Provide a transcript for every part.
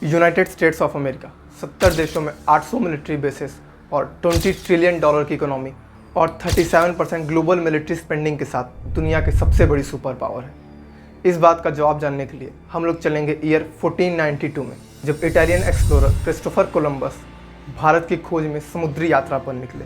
United states of America 70 देशों में 800 military bases और $20 ट्रिलियन की इकोनॉमी और 37% ग्लोबल मिलिट्री स्पेंडिंग के साथ दुनिया की सबसे बड़ी सुपर पावर है। इस बात का जवाब जानने के लिए हम लोग चलेंगे ईयर 1492 में, जब Italian explorer Christopher Columbus Bharat की खोज में समुद्री यात्रा पर निकले।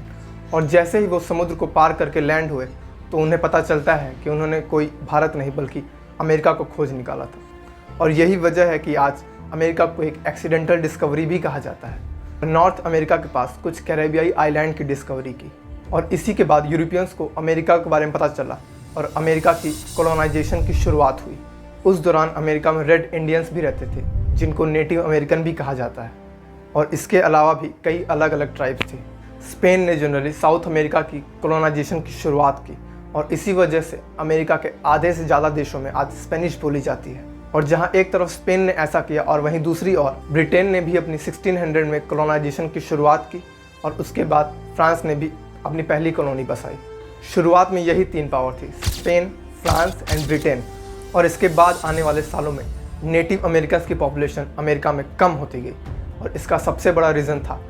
और जैसे ही वो समुद्र को पार करके लैंड हुए तो उन्हें पता चलता है कि उन्होंने कोई भारत नहीं बल्कि अमेरिका को खोज निकाला था। और यही वजह है कि आज अमेरिका को एक एक्सीडेंटल डिस्कवरी भी कहा जाता है। नॉर्थ अमेरिका के पास कुछ कैरेबियाई आइलैंड की डिस्कवरी की और इसी के बाद यूरोपियंस को अमेरिका के बारे में पता चला और अमेरिका की कॉलोनाइजेशन की शुरुआत हुई। उस दौरान अमेरिका में रेड इंडियंस भी रहते थे जिनको नेटिव अमेरिकन भी कहा जाता है, और इसके अलावा भी कई अलग अलग ट्राइब्स थी। स्पेन ने जनरली साउथ अमेरिका की कॉलोनाइजेशन की शुरुआत की और इसी वजह से अमेरिका के आधे से ज़्यादा देशों में आज स्पेनिश बोली जाती है। और जहां एक तरफ स्पेन ने ऐसा किया और वहीं दूसरी ओर ब्रिटेन ने भी अपनी 1600 में कॉलोनाइजेशन की शुरुआत की और उसके बाद फ्रांस ने भी अपनी पहली कॉलोनी बसाई। शुरुआत में यही तीन पावर थी, स्पेन, फ्रांस एंड ब्रिटेन। और इसके बाद आने वाले सालों में नेटिव अमेरिकन्स की पॉपुलेशन अमेरिका में कम होती गई और इसका सबसे बड़ा रीज़न था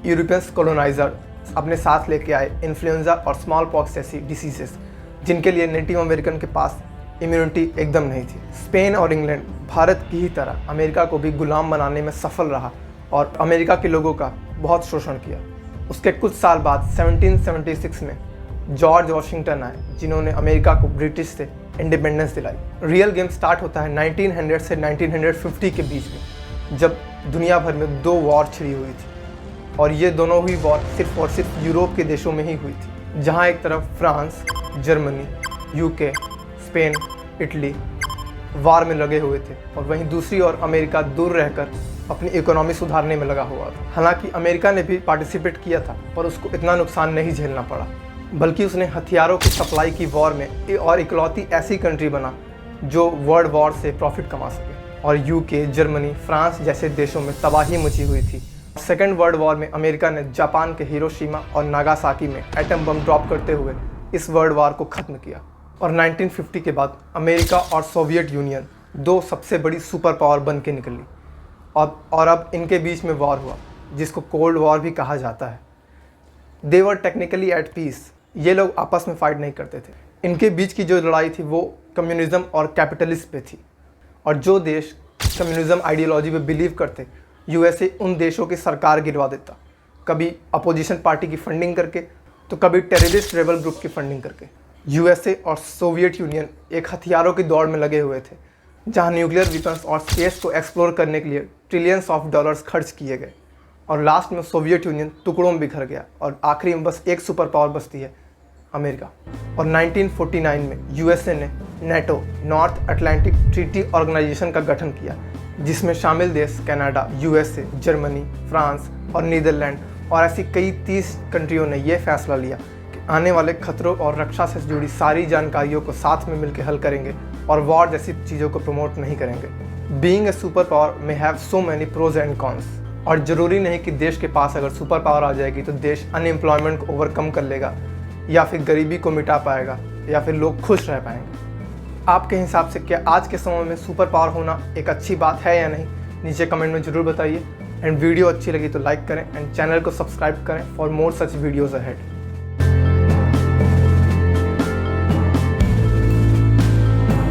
यूरोपियंस कॉलोनाइजर अपने साथ लेके आए इन्फ्लुएंजा और स्मॉल पॉक्स जैसी डिसीजेस, जिनके लिए नेटिव अमेरिकन के पास इम्यूनिटी एकदम नहीं थी। स्पेन और इंग्लैंड भारत की ही तरह अमेरिका को भी गुलाम बनाने में सफल रहा और अमेरिका के लोगों का बहुत शोषण किया। उसके कुछ साल बाद 1776 में जॉर्ज वॉशिंगटन आए, जिन्होंने अमेरिका को ब्रिटिश से इंडिपेंडेंस दिलाई। रियल गेम स्टार्ट होता है 1900 से 1950 के बीच में, जब दुनिया भर में दो वॉर छिड़ी हुई थी और ये दोनों ही वॉर सिर्फ और सिर्फ यूरोप के देशों में ही हुई थी, जहाँ एक तरफ France, Germany, UK, Spain, Italy war में लगे हुए थे और वहीं दूसरी ओर अमेरिका दूर रहकर अपनी इकोनॉमी सुधारने में लगा हुआ था। हालांकि अमेरिका ने भी पार्टिसिपेट किया था पर उसको इतना नुकसान नहीं झेलना पड़ा, बल्कि उसने हथियारों की सप्लाई की वॉर में और इकलौती ऐसी कंट्री बना जो वर्ल्ड वॉर से प्रॉफिट कमा सके। और यूके, जर्मनी, फ्रांस जैसे देशों में तबाही मची हुई थी। सेकेंड वर्ल्ड वॉर में अमेरिका ने जापान के हिरोशिमा और नागासाकी में एटम बम ड्रॉप करते हुए इस वर्ल्ड वॉर को ख़त्म किया। और 1950 के बाद अमेरिका और सोवियत यूनियन दो सबसे बड़ी सुपर पावर बन के निकली और अब इनके बीच में वॉर हुआ, जिसको कोल्ड वॉर भी कहा जाता है। दे वर टेक्निकली एट पीस, ये लोग आपस में फाइट नहीं करते थे। इनके बीच की जो लड़ाई थी वो कम्युनिज्म और कैपिटलिस्ट पे थी, और जो देश कम्युनिज्म आइडियोलॉजी पे बिलीव करते, यूएसए उन देशों की सरकार गिरवा देता, कभी अपोजिशन पार्टी की फंडिंग करके तो कभी टेररिस्ट रेबल ग्रुप की फंडिंग करके। यूएसए और सोवियत यूनियन एक हथियारों की दौड़ में लगे हुए थे, जहां न्यूक्लियर वेपन्स और स्पेस को एक्सप्लोर करने के लिए ट्रिलियंस ऑफ डॉलर्स खर्च किए गए और लास्ट में सोवियत यूनियन टुकड़ों में बिखर गया और आखिरी में बस एक सुपर पावर बचती है, अमेरिका। और 1949 में यूएसए ने NATO, North Atlantic Treaty Organization का गठन किया, जिसमें शामिल देश कनाडा, यूएसए, जर्मनी, फ्रांस और नीदरलैंड और ऐसी कई 30 कंट्रियों ने यह फैसला लिया कि आने वाले खतरों और रक्षा से जुड़ी सारी जानकारियों को साथ में मिलकर हल करेंगे और वॉर जैसी चीज़ों को प्रमोट नहीं करेंगे। Being a super power may have so many pros and cons, और ज़रूरी नहीं कि देश के पास अगर सुपर पावर आ जाएगी तो देश अनएम्प्लॉयमेंट को ओवरकम कर लेगा या फिर गरीबी को मिटा पाएगा या फिर लोग खुश रह पाएंगे। आपके हिसाब से क्या आज के समय में सुपर पावर होना एक अच्छी बात है या नहीं? नीचे कमेंट में ज़रूर बताइए। एंड वीडियो अच्छी लगी तो लाइक करें एंड चैनल को सब्सक्राइब करें for more such videos ahead.